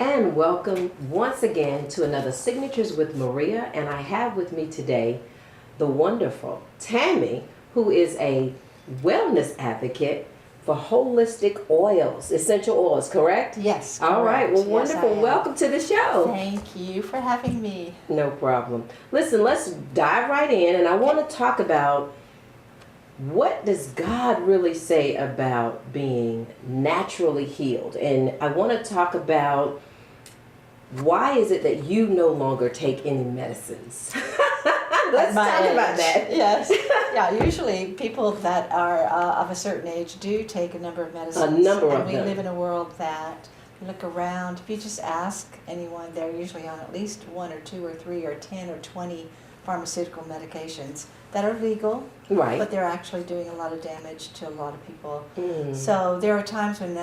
And welcome once again to another Signatures with Maria. And I have with me today the wonderful Tammy, who is a wellness advocate for holistic oils, essential oils, correct? Yes. All right. Well, correct. Yes, wonderful. I am. Welcome to the show. Thank you for having me. No problem. Listen, let's dive right in. And I want to talk about, what does God really say about being naturally healed? And I want to talk about, why is it that you no longer take any medicines? Let's My talk about age. that. Yes. Yeah, usually people that are of a certain age do take a number of medicines. A number of And we them. live in a world that, you look around, if you just ask anyone, they're usually on at least 1 or 2 or 3 or 10 or 20 pharmaceutical medications that are legal, Right. but they're actually doing a lot of damage to a lot of people. Mm. So there are times when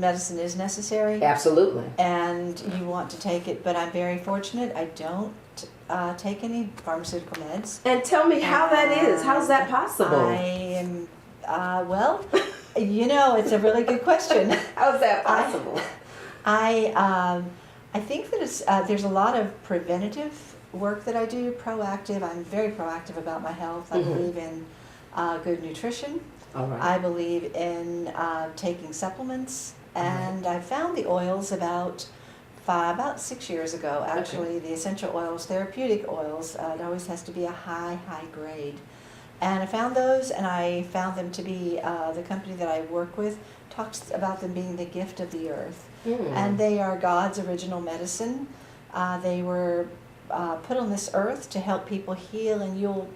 medicine is necessary. Absolutely. And you want to take it, but I'm very fortunate. I don't take any pharmaceutical meds. And tell me how that is. How's that possible? I am, well, it's a really good question. How's that possible? I think that there's a lot of preventative work that I do, proactive. I'm very proactive about my health. I believe in good nutrition. All right. I believe in taking supplements, and I found the oils about 6 years ago. Actually, the essential oils, therapeutic oils. It always has to be a high grade. And I found those, and I found them to be the company that I work with talks about them being the gift of the earth, and they are God's original medicine. They were put on this earth to help people heal, and you'll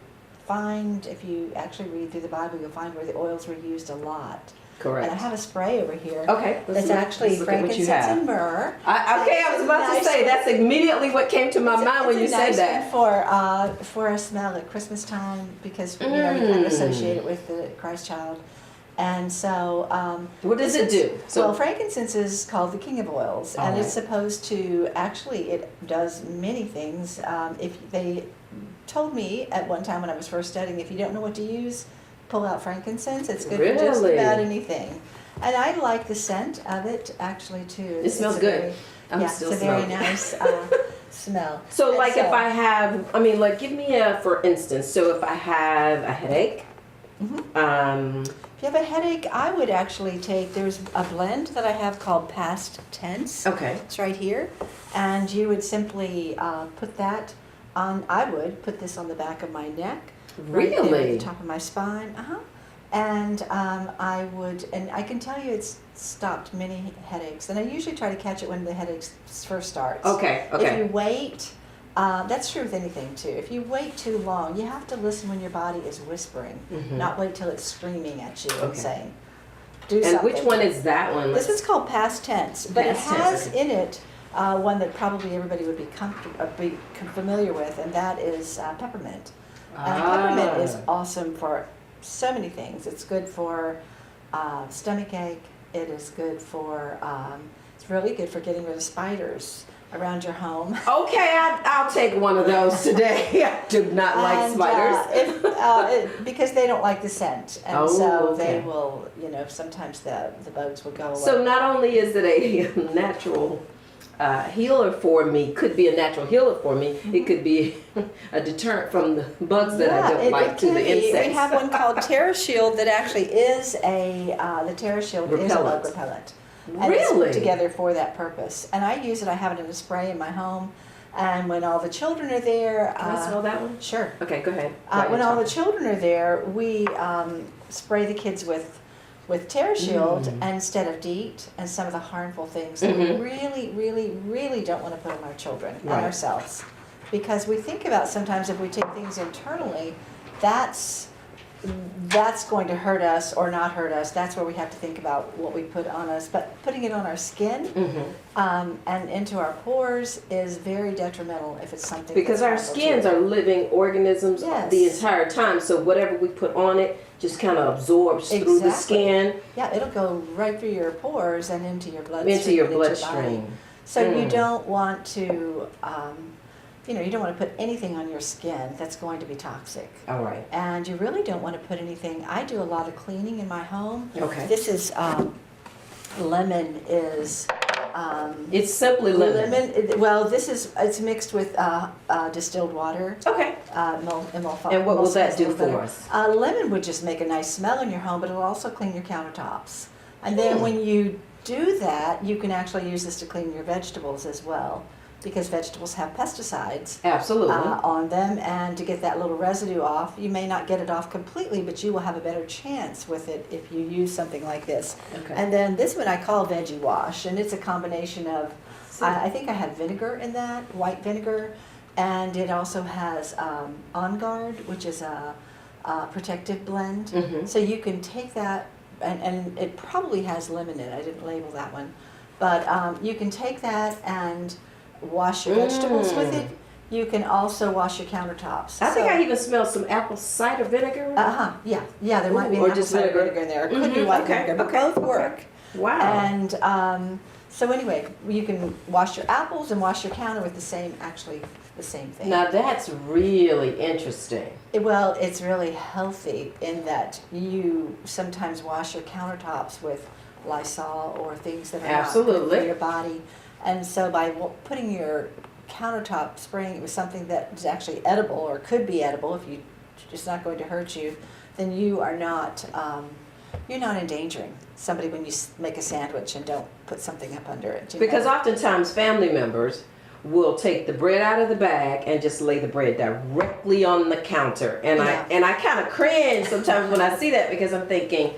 find, if you actually read through the Bible, you'll find where the oils were used a lot. Correct. And I have a spray over here. Okay. That's actually frankincense and myrrh. I was about to say, that's immediately what came to my mind when you said that. For a smell at Christmas time, because we kind of associate it with the Christ child. And so, what does it do? Well, frankincense is called the king of oils, and it's supposed to, actually, it does many things. If they told me at one time when I was first studying, if you don't know what to use, pull out frankincense. It's good for just about anything. And I like the scent of it, actually, too. It smells good. It's a very nice smell. So, like, if I have, give me for instance, so if I have a headache, if you have a headache, I would actually there's a blend that I have called Past Tense. Okay. It's right here. And you would simply put that on, I would put this on the back of my neck. Right there Really? at the top of my spine. And I would, and I can tell you it's stopped many headaches. And I usually try to catch it when the headaches first starts. Okay. If you wait, that's true with anything too. If you wait too long, you have to listen when your body is whispering, not wait till it's screaming at you and saying, do something. And which one is that one? This is called Past Tense, but it Past tense, has in it one that probably everybody would be familiar with, and that is peppermint. And peppermint is awesome for so many things. It's good for stomach ache. It is good for, it's really good for getting rid of spiders around your home. Okay, I'll take one of those today. I do not like spiders. Because they don't like the scent. And so they will, sometimes the bugs will go away. So not only is it a natural healer for me, could be a natural healer for me, it could be a deterrent from the bugs that I don't like, to the insects. We have one called TerraShield that actually is the TerraShield is a bug repellent. And it's put together for that purpose. And I use it, I have it in a spray in my home. And when all the children are there... Can I smell that one? Sure. Okay, go ahead. When all the children are there, we spray the kids with TerraShield instead of DEET and some of the harmful things that we really, really, really don't want to put on our children and ourselves. Because we think about sometimes if we take things internally, that's going to hurt us or not hurt us. That's where we have to think about what we put on us. But putting it on our skin and into our pores is very detrimental if it's something because our skins are living organisms the entire time. So whatever we put on it just kind of absorbs through the skin. Yeah, it'll go right through your pores and into your bloodstream. Into your bloodstream. So you don't want to... you don't want to put anything on your skin that's going to be toxic. All right. And you really don't want to put anything. I do a lot of cleaning in my home. Okay. This is lemon is It's simply lemon. Well, it's mixed with distilled water. Okay. And what will that do for us? Lemon would just make a nice smell in your home, but it'll also clean your countertops. And then when you do that, you can actually use this to clean your vegetables as well, because vegetables have pesticides Absolutely. on them, and to get that little residue off, you may not get it off completely, but you will have a better chance with it if you use something like this. Okay. And then this one I call Veggie Wash, and it's a combination of, I think I had vinegar in that, white vinegar, and it also has On Guard, which is a protective blend. Mhm. So you can take that, and it probably has lemon in it, I didn't label that one, but you can take that and wash your vegetables with it. You can also wash your countertops. I think I even smelled some apple cider vinegar. Yeah, there might be Or an apple just cider vinegar. vinegar in there. It could be white vinegar, but both work. Wow. And so anyway, you can wash your apples and wash your counter with the same thing. Now that's really interesting. Well, it's really healthy in that you sometimes wash your countertops with Lysol or things that are not good Absolutely. for your body. And so by putting your countertop, spraying it with something that is actually edible or could be edible, if it's not going to hurt you, then you are not you're not endangering somebody when you make a sandwich and don't put something up under it. Because oftentimes family members will take the bread out of the bag and just lay the bread directly on the counter, and I kind of cringe sometimes when I see that, because I'm thinking,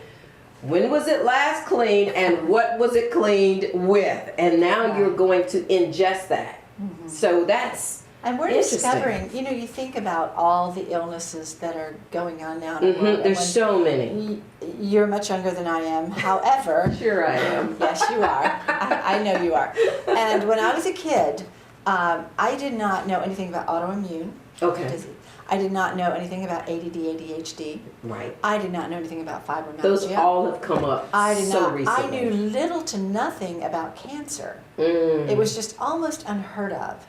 when was it last cleaned and what was it cleaned with? And now you're going to ingest that. Mm-hmm. So that's and we're interesting. discovering, you think about all the illnesses that are going on now in the world. There's so many. You're much younger than I am. However, Sure I am. yes, you are. I know you are. And when I was a kid, I did not know anything about autoimmune Okay. disease. I did not know anything about ADD, ADHD. Right. I did not know anything about fibromyalgia. Those all have come up I did so not. recently. I knew little to nothing about cancer. Mm. It was just almost unheard of.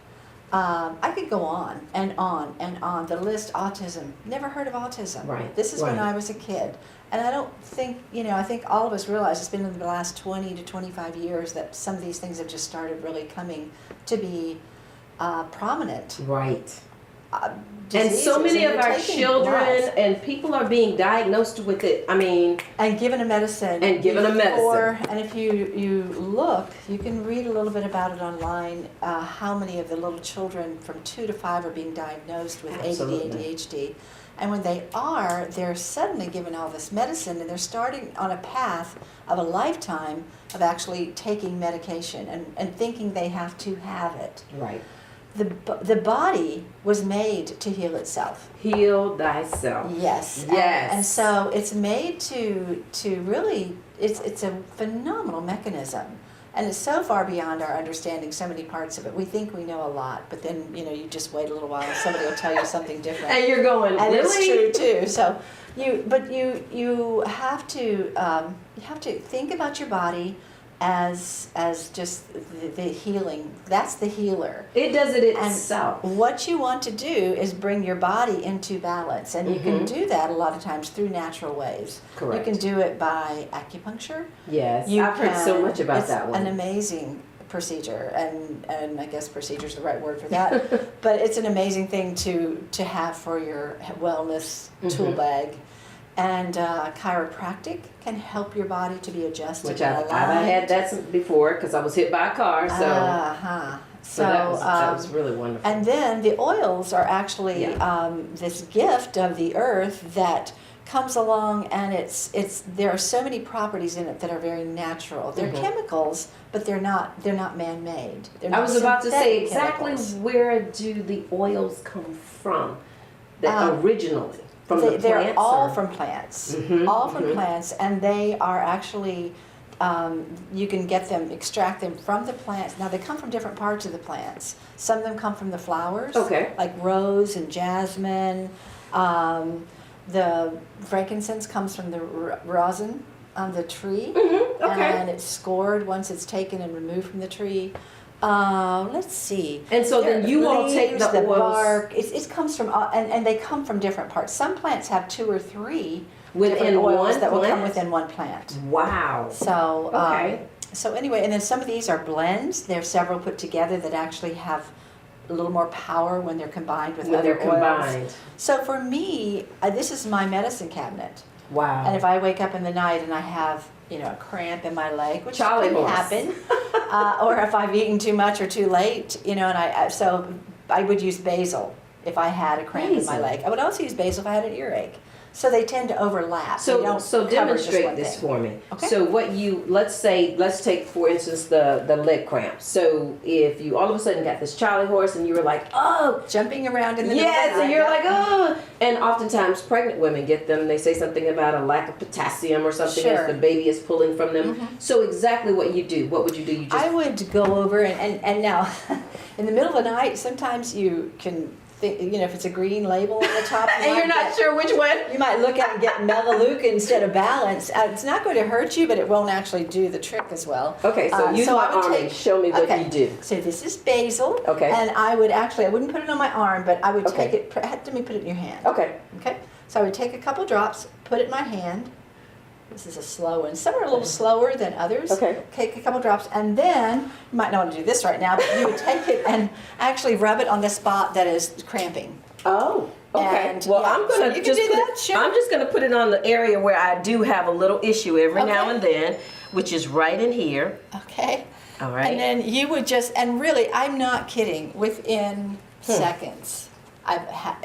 I could go on and on and on. The list, autism, never heard of autism. Right, This is when right. I was a kid. And I don't think, I think all of us realize it's been in the last 20 to 25 years that some of these things have just started really coming to be prominent. Right. And Diseases, so many of they're our taking children lives. and people are being diagnosed with it. I mean, And given a medicine. And given a medicine. And if you look, you can read a little bit about it online, how many of the little children from 2 to 5 are being diagnosed with Absolutely. ADD, ADHD. And when they're suddenly given all this medicine, and they're starting on a path of a lifetime of actually taking medication and thinking they have to have it. right. The body was made to heal itself. Heal thyself. Yes. Yes. And so it's made to really, it's a phenomenal mechanism. And it's so far beyond our understanding, so many parts of it. We think we know a lot, but then, you just wait a little while and somebody will tell you something different. And you're going, And really? it's true too. So you have to think about your body as just the healing. That's the healer. It does it And itself. what you want to do is bring your body into balance, and you can do that a lot of times through natural ways. Correct. You can do it by acupuncture. Yes. You I've heard so much about that It's an one. amazing procedure, and I guess procedure is the right word for that. But it's an amazing thing to have for your wellness tool bag. And chiropractic can help your body to be adjusted. Which and I've aligned. had that before because I was hit by a car. So, So that was really wonderful. and then the oils are actually Yeah. this gift of the earth that comes along, and there are so many properties in it that are very natural. They're chemicals, but they're not man-made. They're I not was about to say synthetic exactly chemicals. where do the oils come from? Originally from the plants? They're all or- from plants, Mhm, all from mhm. plants, and they are actually. You can extract them from the plants. Now they come from different parts of the plants. Some of them come from the flowers, Okay. like rose and jasmine. The frankincense comes from the rosin on the tree, Okay. and it's scored once it's taken and removed from the tree. Let's see. And so then you all take Leaves, the oils. bark. It comes from, and they come from different parts. Some plants have 2 or 3 Within different oils one that will come plant? within one plant. Wow. So, Okay. so anyway, and then some of these are blends. There are several put together that actually have a little more power when they're combined with When other they're oils. combined. So for me, this is my medicine cabinet. Wow. And if I wake up in the night and I have, a cramp in my leg, which Charlie can horse. happen, or if I've eaten too much or too late, so I would use basil if I had a cramp in my Basil. leg. I would also use basil if I had an earache. So they tend to overlap. They So, don't so cover just demonstrate one this thing. for me. Okay. So let's take for instance the leg cramp. So if you all of a sudden got this Charlie horse and you were like, oh, Jumping around in the middle yes, of the and night, you're yeah. like, oh, and oftentimes pregnant women get them. They say something about a lack of potassium or something as Sure. the baby is pulling from them. Mhm. So exactly what you do. What would you do? You just I would go over and now, in the middle of the night, sometimes you can think, if it's a green label on the top, and you're not sure which one. You might look at it and get Melaleuca instead of Balance. It's not going to hurt you, but it won't actually do the trick as well. Okay, so use so my I would arm and show me what okay. you do. So this is basil. Okay. And I wouldn't put it on my arm, but I would Okay. take it, let me put it in your hand. Okay. Okay. So I would take a couple drops, put it in my hand. This is a slow one. Some are a little slower than others. Okay. Take a couple drops, and then, you might not want to do this right now, but you would take it and actually rub it on the spot that is cramping. Oh, okay. And, Well, yeah, I'm so gonna you can just do put that, it, sure. I'm just gonna put it on the area where I do have a little issue every now Okay. and then, which is right in here. Okay. All right. And then you would and really, I'm not kidding, within seconds,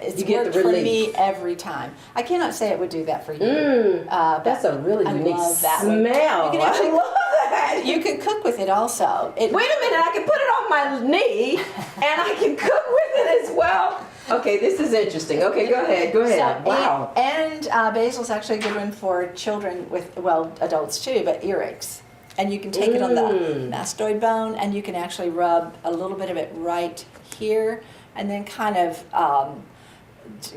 it's You get worked the for relief. me every time. I cannot say it would do that for you. Mm, that's a really I unique love that one. smell. You can actually- I love that. You can cook with it also. Wait a minute, I can put it on my knee and I can cook with it as well. Okay, this is interesting. Okay, go ahead. Go ahead. So, Wow. And basil's actually a good one for children adults too, but earaches. And you can take it on the mastoid bone, and you can actually rub a little bit of it right here, and then kind of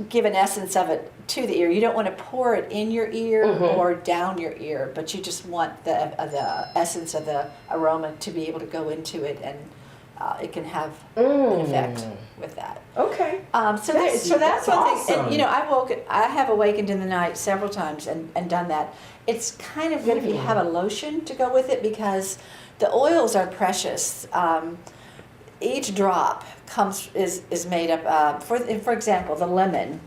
give an essence of it to the ear. You don't want to pour it in your ear or down your ear, but you just want the essence of the aroma to be able to go into it, and it can have an effect with that. Okay. So That's that's one thing. awesome. And I have awakened in the night several times and done that. It's kind of good if you have a lotion to go with it, because the oils are precious. Each drop is made up. For example, the lemon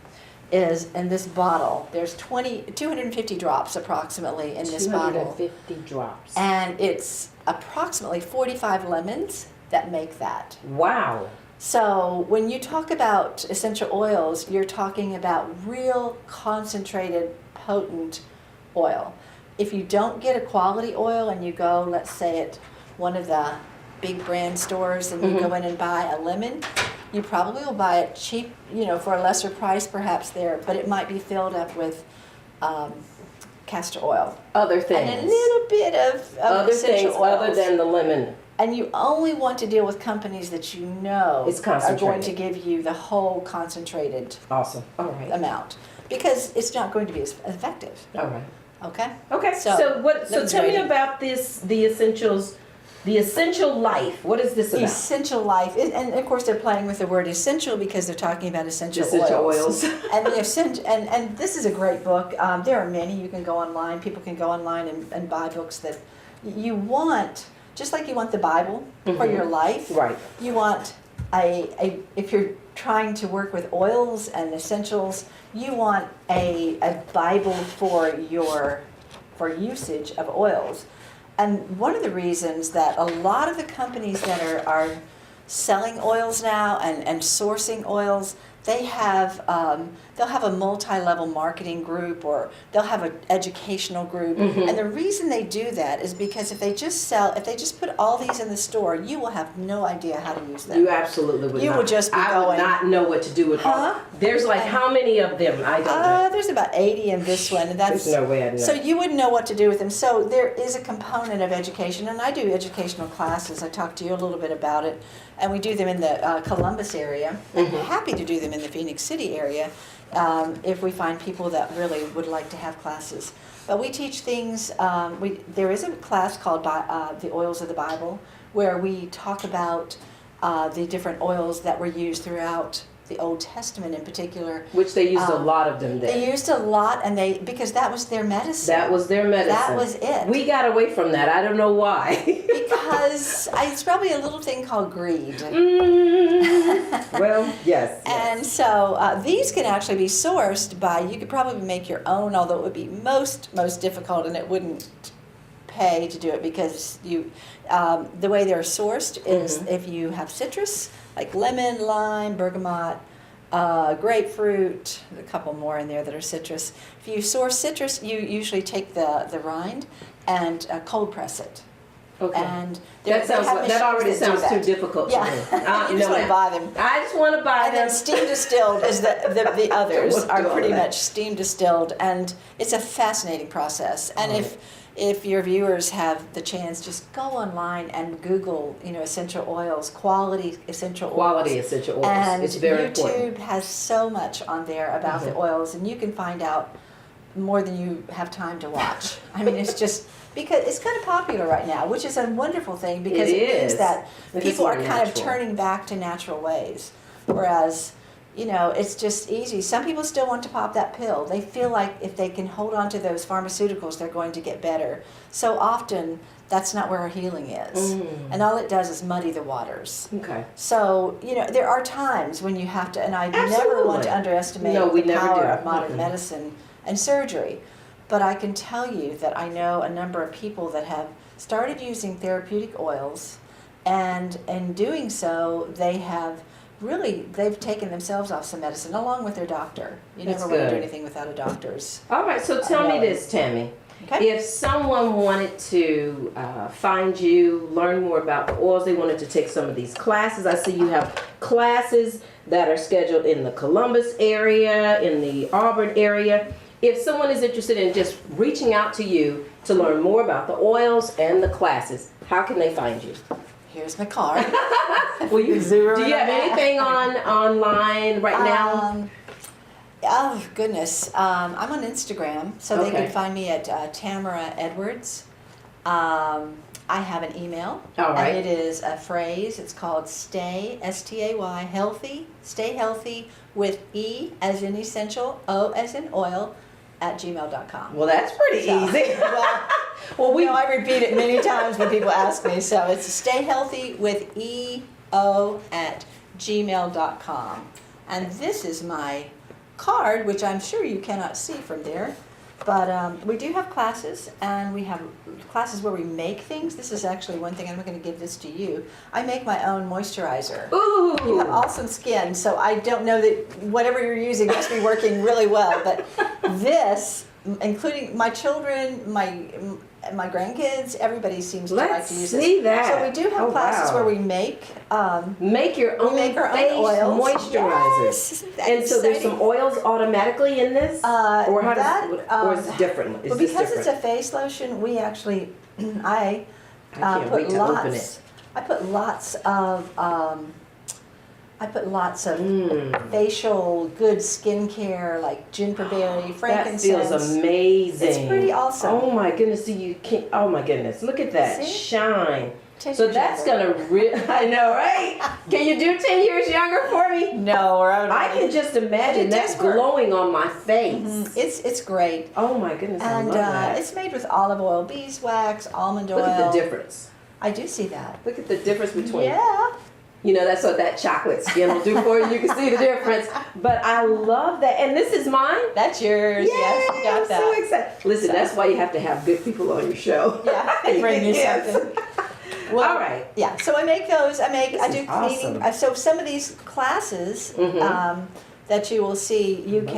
is in this bottle. There's 250 drops approximately in this bottle, 250 drops. and it's approximately 45 lemons that make that. Wow. So when you talk about essential oils, you're talking about real concentrated, potent oil. If you don't get a quality oil and you go, let's say at one of the big brand stores, and you go in and buy a lemon, you probably will buy it cheap, for a lesser price perhaps there, but it might be filled up with castor oil. Other things. And a little bit of Other essential things oils. other than the lemon. And you only want to deal with companies that you know It's are going to concentrated. give you the whole concentrated Awesome. All right. amount, because it's not going to be as effective. All right. Okay? Okay. So that's tell me great. about the essentials, the essential life. What is this about? Essential life, and of course they're playing with the word essential because they're talking about essential oils. and the and this is a great book. There are many. You can go online. People can go online and buy books that you want. Just like you want the Bible for your life, Right. you want if you're trying to work with oils and essentials, you want a Bible for usage of oils. And one of the reasons that a lot of the companies that are selling oils now and sourcing oils, they'll have a multi-level marketing group, or they'll have an educational group. And the reason they do that is because if they just put all these in the store, you will have no idea how to use them. You absolutely would You not. would just be I would going, not know what to do with all. huh? There's like how many of them? I don't know. There's about 80 in this one, and that's There's no way I'd know. so you wouldn't know what to do with them. So there is a component of education, and I do educational classes. I talked to you a little bit about it, and we do them in the Columbus area. I'm happy to do them in the Phoenix City area if we find people that really would like to have classes. But we teach things. There is a class called the Oils of the Bible, where we talk about the different oils that were used throughout the Old Testament in particular. Which they used a lot of them They then. used a lot, and because that was their medicine. That was their medicine. That was it. We got away from that. I don't know why. Because it's probably a little thing called greed. Well, yes. And so these can actually be sourced by, you could probably make your own, although it would be most difficult, and it wouldn't pay to do it because the way they're sourced is if you have citrus, like lemon, lime, bergamot, grapefruit, a couple more in there that are citrus. If you source citrus, you usually take the rind and cold press it. Okay. And That already machines that sounds do too that. difficult Yeah. to me. You just want to buy them. I just want to buy And them. then steam distilled is the others Don't are do all pretty that. much steam distilled, and it's a fascinating process. And if your viewers have the chance, just go online and Google, essential oils, quality essential oils. Quality essential oils. And It's very YouTube important. has so much on there about the oils, and you can find out more than you have time to watch. I mean, it's just because it's kind of popular right now, which is a wonderful thing because It it means is. that It is people are more kind of natural. turning back to natural ways. Whereas, it's just easy. Some people still want to pop that pill. They feel like if they can hold on to those pharmaceuticals, they're going to get better. So often, that's not where our healing is. And all it does is muddy the waters. Okay. So, there are times when you have to, and I never Absolutely. want to underestimate No, we the never power do. of modern medicine and surgery. But I can tell you that I know a number of people that have started using therapeutic oils, and in doing so, they've taken themselves off some medicine along with their doctor. You That's never want to do good. anything without a doctor's. All right, so tell me knowledge. this, Tammy. Okay? If someone wanted to find you, learn more about the oils, they wanted to take some of these classes. I see you have classes that are scheduled in the Columbus area, in the Auburn area. If someone is interested in just reaching out to you to learn more about the oils and the classes, how can they find you? Here's my card. Well, do Zero you in have that. anything online right now? Oh, goodness. I'm on Instagram, so they Okay. can find me at Tamara Edwards. I have an email. All right. And it is a phrase. It's called Stay, S-T-A-Y, Healthy, Stay Healthy with E as in essential, O as in oil, at gmail.com. Well, that's pretty So, easy. well, I repeat it many times when people ask me. So it's Stay Healthy with E-O at gmail.com. And this is my card, which I'm sure you cannot see from there. But we do have classes, and we have classes where we make things. This is actually one thing, I'm going to give this to you. I make my own moisturizer. Ooh. You have awesome skin, so I don't know that whatever you're using must be working really well. But this, including my children, my grandkids, everybody seems to like Let's to use see this. that. So we do have Oh, classes wow. where we make Make your own make our own face oils. moisturizer. Yes, isn't that And so there's exciting? some oils automatically in this, or how that, does, or is it different? Is well, this because different? it's a face lotion, we actually I can't put wait to lots. open it. I put lots of Mm. facial good skincare like gingerberry, That frankincense. feels amazing. It's pretty awesome. Oh my goodness! Oh my goodness! Look at that See? shine. Taste So your that's ginger. gonna I know, right? Can you do 10 years younger for me? No, or I can just imagine that Just work. glowing on my face. It's great, Oh my goodness! I and love that. it's made with olive oil, beeswax, almond oil. Look at the difference. I do see that. Look at the difference between. Yeah. That's what that chocolate skin will do for you. You can see the difference. But I love that. And this is mine. That's yours. Yes, you got I'm that. so excited. Listen, So- that's why you have to have good people on your show. Yeah, they bring you Yes. something. Well, All right. Yeah, so I make those. I This do is cleaning. awesome. So some of these classes Mhm. that you will see, you Love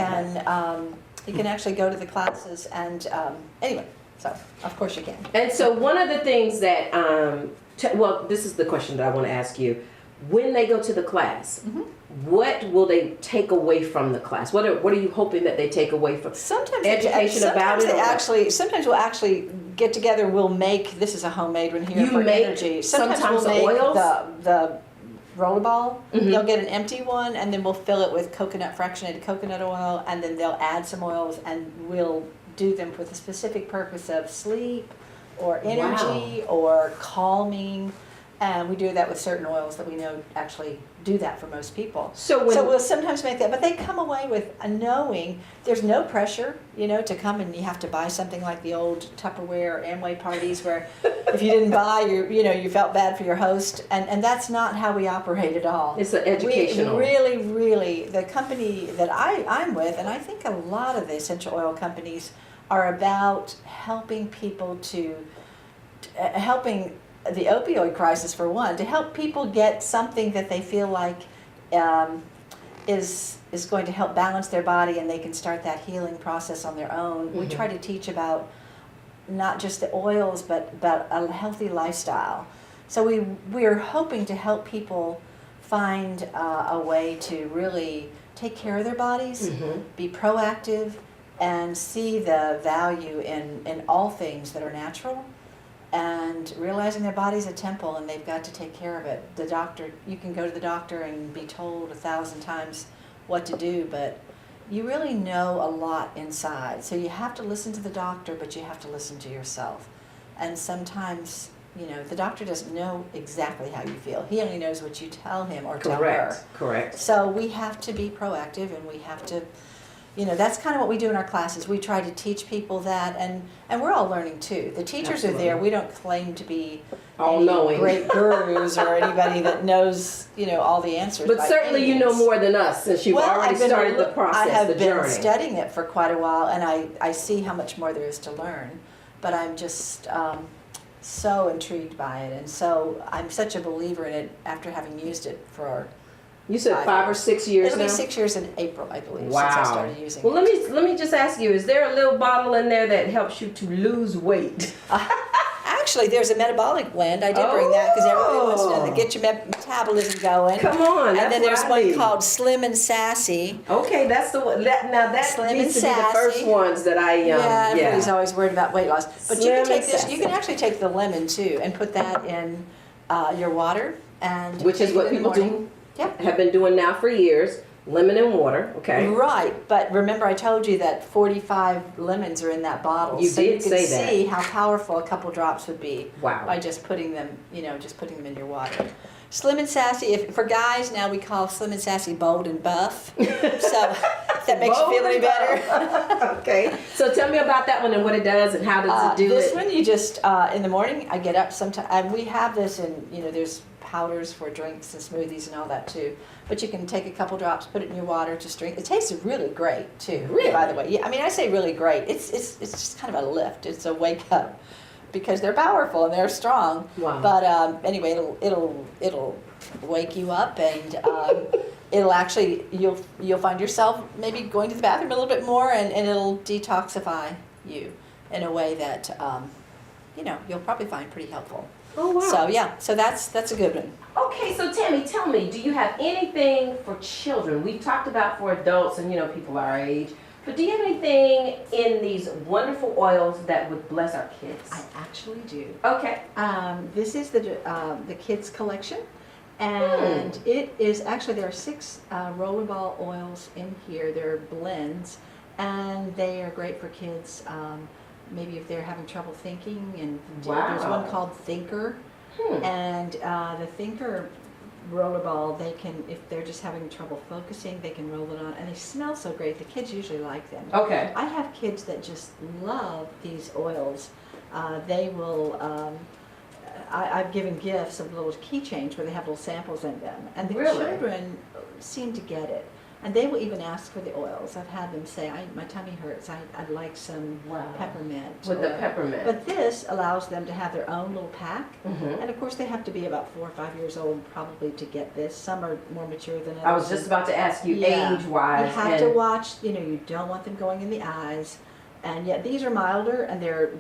can actually go to the classes and anyway. So of course you can. And so one of the things that, this is the question that I want to ask you. When they go to the class, what will they take away from the class? What are you hoping that they take away from? Sometimes Education about it, or- Sometimes we'll actually get together. We'll make this is a homemade one here You for make energy. sometimes we'll the make oils? the rollerball. Mhm. They'll get an empty one, and then we'll fill it with fractionated coconut oil, and then they'll add some oils, and we'll do them with a specific purpose of sleep, or energy, or calming. And we do that with certain oils that we know actually do that for most people. So when So we'll sometimes make that, but they come away with a knowing there's no pressure, to come and you have to buy something like the old Tupperware Amway parties where if you didn't buy, you felt bad for your host, and that's not how we operate at all. it's an educational. We really, the company that I'm with, and I think a lot of the essential oil companies are about helping people helping the opioid crisis for one, to help people get something that they feel like is going to help balance their body and they can start that healing process on their own. We try to teach about not just the oils, but about a healthy lifestyle. So we're hoping to help people find a way to really take care of their bodies, be proactive, and see the value in all things that are natural, and realizing their body's a temple and they've got to take care of it. The doctor, you can go to the doctor and be told 1,000 times what to do, but you really know a lot inside. So you have to listen to the doctor, but you have to listen to yourself. And sometimes, the doctor doesn't know exactly how you feel. He only knows what you tell him or tell her. Correct. So we have to be proactive, and we have to, that's kind of what we do in our classes. We try to teach people that, and we're all learning too. The teachers are there. We don't claim to be all-knowing great gurus or anybody that knows, all the answers. But certainly you know more than us, since you've already started the process, I have the been journey. studying it for quite a while, and I see how much more there is to learn. But I'm just so intrigued by it, and so I'm such a believer in it after having used it for. You said 5 or 6 years It'll now? be 6 years in April, I believe, Wow. since I started using Well, it. let me just ask you, is there a little bottle in there that helps you to lose weight? Actually, there's a metabolic blend. I did bring that because everybody wants to know to get your metabolism going. Come on, that's And then there's what I one need. called Slim and Sassy. Okay, that's the one. That Slim needs and to be the first sassy. ones that I Yeah, everybody's always worried about weight loss. But you Slim can take and this. sassy. You can actually take the lemon too and put that in your water, and Which is take what it in the people morning. Yep. have been doing now for years. Lemon and water, okay. Right, but remember I told you that 45 lemons are in that bottle. You so did you can say that. see how powerful a couple drops would be Wow. by just putting them, in your water. Slim and Sassy, for guys now we call Slim and Sassy bold and buff. So if that makes you feel any better. Okay. So tell me about that one and what it does and how does it do This it? one you just, in the morning I get up sometime, and we have this in, there's powders for drinks and smoothies and all that too. But you can take a couple drops, put it in your water, just drink. It tastes really great too. Really? By the way, yeah. I mean, I say really great. It's just kind of a lift. It's a wake up because they're powerful and they're strong. Wow. But anyway, it'll wake you up, and it'll actually you'll find yourself maybe going to the bathroom a little bit more, and it'll detoxify you in a way that you'll probably find pretty helpful. Oh, wow. So yeah, so that's a good one. Okay, so Tammy, tell me, do you have anything for children? We've talked about for adults and, people our age, but do you have anything in these wonderful oils that would bless our kids? I actually do. Okay. This is the kids collection, and it is actually there are 6 rollerball oils in here. They're blends, and they are great for kids. Maybe if they're having trouble thinking, and there's Wow. one called Thinker, and the Thinker rollerball, they can, if they're just having trouble focusing, they can roll it on, and they smell so great. The kids usually like them. Okay. I have kids that just love these oils. They will, I've given gifts of little keychains where they have little samples in them, and the Really? children seem to get it. And they will even ask for the oils. I've had them say, my tummy hurts, I'd like some Wow. peppermint. With the peppermint. But this allows them to have their own little pack. Mhm. And of course, they have to be about 4 or 5 years old probably to get this. Some are more mature than others. I was just about to ask you Yeah. age-wise. You have to watch, you don't want them going in the eyes. And yet these are milder, and they're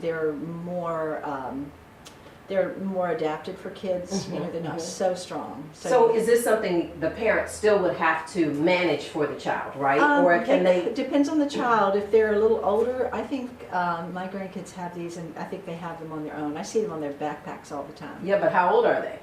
more adapted for kids. They're not so strong. So is this something the parents still would have to manage for the child, right? Or can It depends on the child. If they're a little older, I think my grandkids have these, and I think they have them on their own. I see them on their backpacks all the time. Yeah, but how old are they?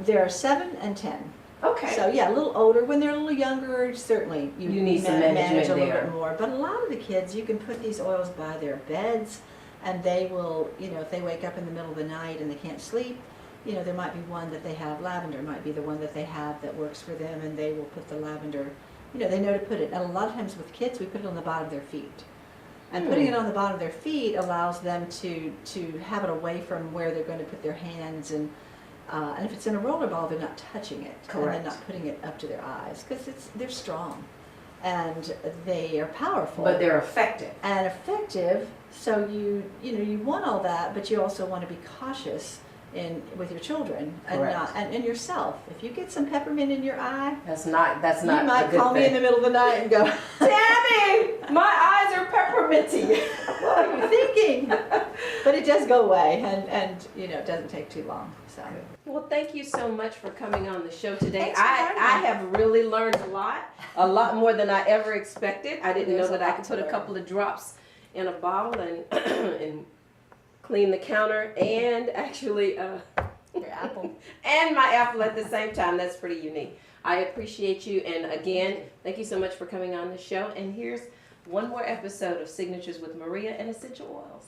They're 7 and 10. Okay. So yeah, a little older. When they're a little younger, certainly you need some manage management a little there. bit more. But a lot of the kids, you can put these oils by their beds, and they will, if they wake up in the middle of the night and they can't sleep, you know, there might be one that they have, lavender might be the one that they have that works for them, and they will put the lavender, you know, they know to put it. And a lot of times with kids, we put it on the bottom of their feet. And putting it on the bottom of their feet allows them to have it away from where they're going to put their hands, and if it's in a roller ball, they're not touching it. Correct. And they're not putting it up to their eyes, because they're strong and they are powerful. But they're effective. And effective, so you want all that, but you also want to be cautious with your children and Correct. not and yourself. If you get some peppermint in your eye, That's not you a might good call me in the thing. middle of the night and go, Tammy, my eyes are pepperminty. "What are you thinking?" But it does go away, and you know, it doesn't take too long. So Well, thank you so much for coming on the show today. Thanks for having me. I have really learned a lot more than I ever expected. I didn't There's know a that I lot could to put a learn. couple of drops in a bottle and and clean the counter and actually your apple. and my apple at the same time. That's pretty unique. I appreciate you, and again, thank you so much for coming on the show. And here's one more episode of Signatures with Maria and Essential Oils.